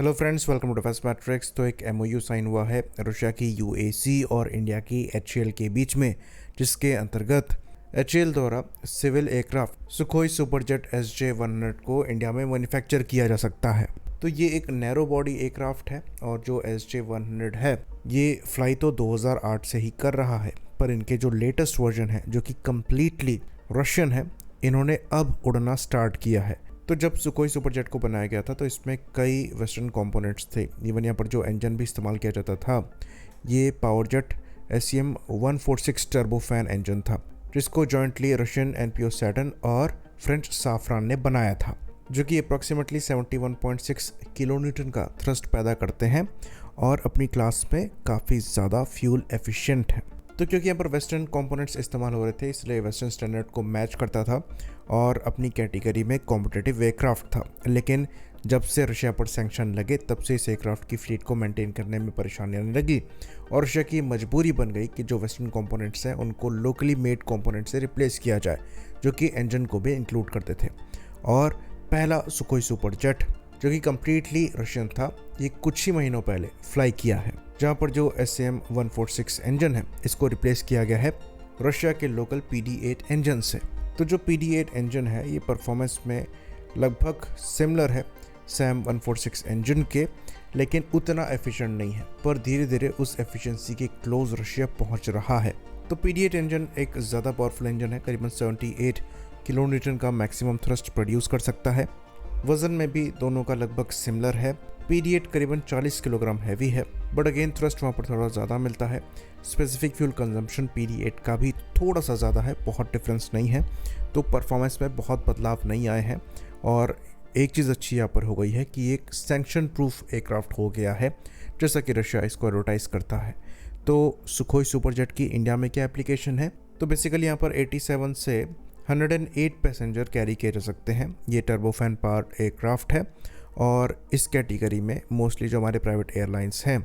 Hello friends, welcome to defence matrix. तो एक MOU sign हुआ है रशिया की यूएसी और इंडिया की एचएएल के बीच में, जिसके अंतर्गत एचएएल द्वारा civil aircraft Sukhoi Superjet SJ-100 को इंडिया में मैन्युफैक्चर किया जा सकता है। तो ये एक नैरो बॉडी एयरक्राफ्ट है और जो SJ-100 है ये फ्लाई तो 2008 से ही कर रहा है, पर इनके जो लेटेस्ट वर्जन है जो कि कम्प्लीटली रशियन है, इन्होंने अब उड़ना स्टार्ट किया है। तो जब सुखोई सुपरजेट को बनाया गया था तो इसमें कई वेस्टर्न कंपोनेंट्स थे। इवन यहाँ पर जो इंजन भी इस्तेमाल किया जाता था ये पावरजेट SEM-146 टर्बोफैन इंजन था, जिसको जॉइंटली रशियन NPO सैटर्न और फ्रेंच साफरान ने बनाया था, जो कि अप्रॉक्सीमेटली 71.6 किलोन्यूटन का थ्रस्ट पैदा करते हैं और अपनी क्लास में काफ़ी ज़्यादा फ्यूल एफिशिएंट है। तो क्योंकि यहाँ पर वेस्टर्न कंपोनेंट्स इस्तेमाल हो रहे थे, इसलिए वेस्टर्न स्टैंडर्ड को मैच करता था और अपनी कैटेगरी में कॉम्पिटिटिव एयरक्राफ्ट था। लेकिन जब से रशिया पर सैंक्शन लगे तब से इस एयरक्राफ्ट की फ्लीट को मेंटेन करने में परेशानी आने लगी और रशिया की मजबूरी बन गई कि जो वेस्टर्न कंपोनेंट्स हैं उनको लोकली मेड कंपोनेंट से रिप्लेस किया जाए, जो कि इंजन को भी इंक्लूड करते थे। और पहला सुखोई सुपरजेट जो कि कम्प्लीटली रशियन था, ये कुछ ही महीनों पहले फ्लाई किया है, जहाँ पर जो SEM-146 इंजन है इसको रिप्लेस किया गया है रशिया के लोकल PD-8 इंजन से। तो जो PD-8 इंजन है ये परफॉर्मेंस में लगभग सिमिलर है SEM-146 इंजन के, लेकिन उतना एफिशिएंट नहीं है, पर धीरे धीरे उस एफिशिएंसी के क्लोज रशिया पहुंच रहा है। तो PD-8 इंजन एक ज़्यादा पावरफुल इंजन है, करीबन 78 किलोन्यूटन का मैक्सिमम थ्रस्ट प्रोड्यूस कर सकता है। वज़न में भी दोनों का लगभग सिमिलर है। PD-8 करीबन 40 किलोग्राम हैवी है, बट अगेन थ्रस्ट वहाँ पर थोड़ा ज़्यादा मिलता है। स्पेसिफिक फ्यूल कंजम्पशन PD-8 का भी थोड़ा सा ज़्यादा है, बहुत डिफरेंस नहीं है। तो परफॉर्मेंस में बहुत बदलाव नहीं आए हैं। और एक चीज़ अच्छी यहाँ पर हो गई है कि एक सैंक्शन प्रूफ एयरक्राफ्ट हो गया है, जैसा कि रशिया इसको एडवर्टाइज़ करता है। तो सुखोई सुपरजेट की इंडिया में क्या एप्लीकेशन है? तो बेसिकली यहाँ पर 87 से 108 पैसेंजर कैरी किए जा सकते हैं। ये टर्बोफैन पावर्ड एयरक्राफ्ट है और इस कैटेगरी में मोस्टली जो हमारे प्राइवेट एयरलाइंस हैं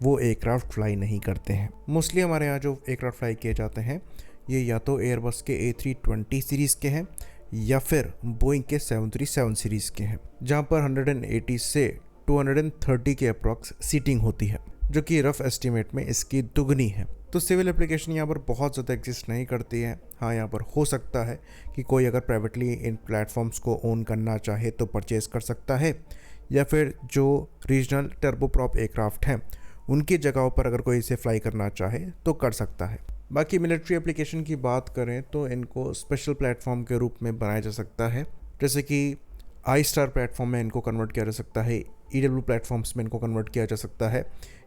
वो एयरक्राफ्ट फ्लाई नहीं करते हैं। मोस्टली हमारे यहाँ जो एयरक्राफ्ट फ्लाई किए जाते हैं ये या तो एयरबस के A320 सीरीज़ के हैं या फिर बोइंग के 737 सीरीज़ के हैं, जहाँ पर 180 से 230 के अप्रॉक्स सीटिंग होती है, जो कि रफ एस्टिमेट में इसकी दुगनी है। तो सिविल एप्लीकेशन यहाँ पर बहुत ज़्यादा एग्जिस्ट नहीं करती है। हाँ, यहाँ पर हो सकता है कि कोई अगर प्राइवेटली इन प्लेटफॉर्म्स को ओन करना चाहे तो परचेज़ कर सकता है, या फिर जो रीजनल टर्बोप्रॉप एयरक्राफ्ट हैं उनकी जगहों पर अगर कोई इसे फ्लाई करना चाहे तो कर सकता है। बाकी मिलिट्री एप्लीकेशन की बात करें तो इनको स्पेशल प्लेटफॉर्म के रूप में बनाया जा सकता है, जैसे कि I-STAR प्लेटफॉर्म में इनको कन्वर्ट किया जा सकता है, EW प्लेटफॉर्म्स में इनको कन्वर्ट किया जा सकता है,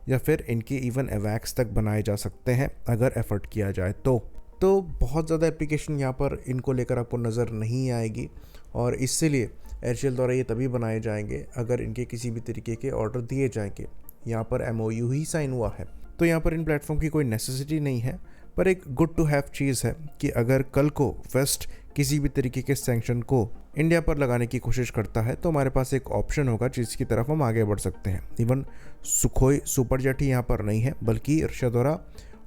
या फिर इनके इवन एवैक्स तक बनाए जा सकते हैं अगर एफर्ट किया जाए तो बहुत ज़्यादा एप्लीकेशन यहाँ पर इनको लेकर आपको नज़र नहीं आएगी। और इसीलिए एयरचेल द्वारा ये तभी बनाए जाएंगे अगर इनके किसी भी तरीके के ऑर्डर दिए जाएंगे। यहाँ पर MOU ही साइन हुआ है, तो यहाँ पर इन प्लेटफॉर्म की कोई नेसेसिटी नहीं है। पर एक गुड टू हैव चीज़ है कि अगर कल को वेस्ट किसी भी तरीके के सैंक्शन को इंडिया पर लगाने की कोशिश करता है तो हमारे पास एक ऑप्शन होगा जिसकी तरफ हम आगे बढ़ सकते हैं। इवन सुखोई सुपरजेट ही यहाँ पर नहीं है, बल्कि रशिया द्वारा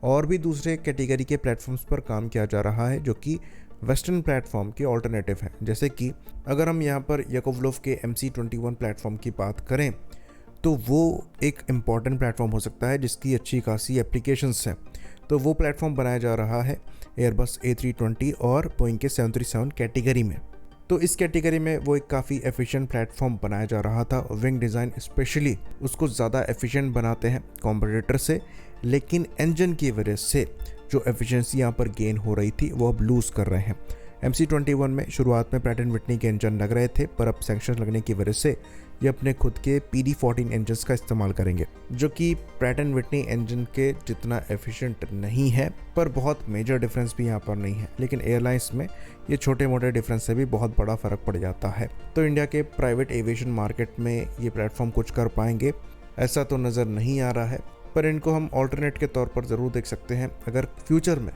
और भी दूसरे कैटेगरी के प्लेटफॉर्म्स पर काम किया जा रहा है जो कि वेस्टर्न प्लेटफॉर्म के ऑल्टरनेटिव हैं। जैसे कि अगर हम यहाँ पर याकोवलोव के MC-21 प्लेटफॉर्म की बात करें तो वो एक इम्पॉर्टेंट प्लेटफॉर्म हो सकता है जिसकी अच्छी खासी एप्लीकेशंस हैं। तो वो प्लेटफॉर्म बनाया जा रहा है एयरबस A320 और बोइंग के 737 कैटेगरी में। तो इस कैटेगरी में वो एक काफ़ी एफिशिएंट प्लेटफॉर्म बनाया जा रहा था। विंग डिज़ाइन स्पेशली उसको ज़्यादा एफिशिएंट बनाते हैं कॉम्पिटिटर से, लेकिन इंजन की वजह से जो एफिशिएंसी यहाँ पर गेन हो रही थी वो अब लूज़ कर रहे हैं। MC-21 में शुरुआत में प्रैट एंड विटनी के इंजन लग रहे थे, पर अब सैंक्शन लगने की वजह से ये अपने खुद के PD-14 इंजन्स का इस्तेमाल करेंगे, जो कि प्रैट एंड विटनी इंजन के जितना एफिशिएंट नहीं है, पर बहुत मेजर डिफरेंस भी यहाँ पर नहीं है। लेकिन एयरलाइंस में ये छोटे मोटे डिफरेंस से भी बहुत बड़ा फ़र्क पड़ जाता है। तो इंडिया के प्राइवेट एविएशन मार्केट में ये प्लेटफॉर्म कुछ कर पाएंगे ऐसा तो नज़र नहीं आ रहा है, पर इनको हम ऑल्टरनेट के तौर पर ज़रूर देख सकते हैं अगर फ्यूचर में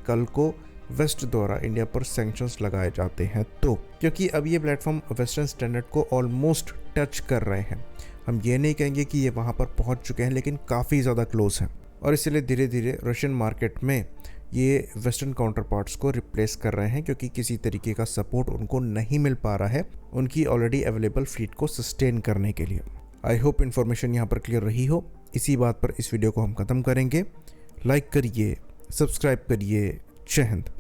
कल को वेस्ट द्वारा इंडिया पर सैंक्शंस लगाए जाते हैं तो। क्योंकि अब ये प्लेटफॉर्म वेस्टर्न स्टैंडर्ड को ऑलमोस्ट टच कर रहे हैं। हम ये नहीं कहेंगे कि ये वहाँ पर पहुँच चुके हैं, लेकिन काफ़ी ज़्यादा क्लोज हैं और इसीलिए धीरे धीरे रशियन मार्केट में ये वेस्टर्न काउंटर पार्ट्स को रिप्लेस कर रहे हैं, क्योंकि किसी तरीके का सपोर्ट उनको नहीं मिल पा रहा है उनकी ऑलरेडी अवेलेबल फ्लीट को सस्टेन करने के लिए। आई होप इन्फॉर्मेशन यहाँ पर क्लियर रही हो। इसी बात पर इस वीडियो को हम ख़त्म करेंगे। लाइक करिए, सब्सक्राइब करिए। जय हिंद।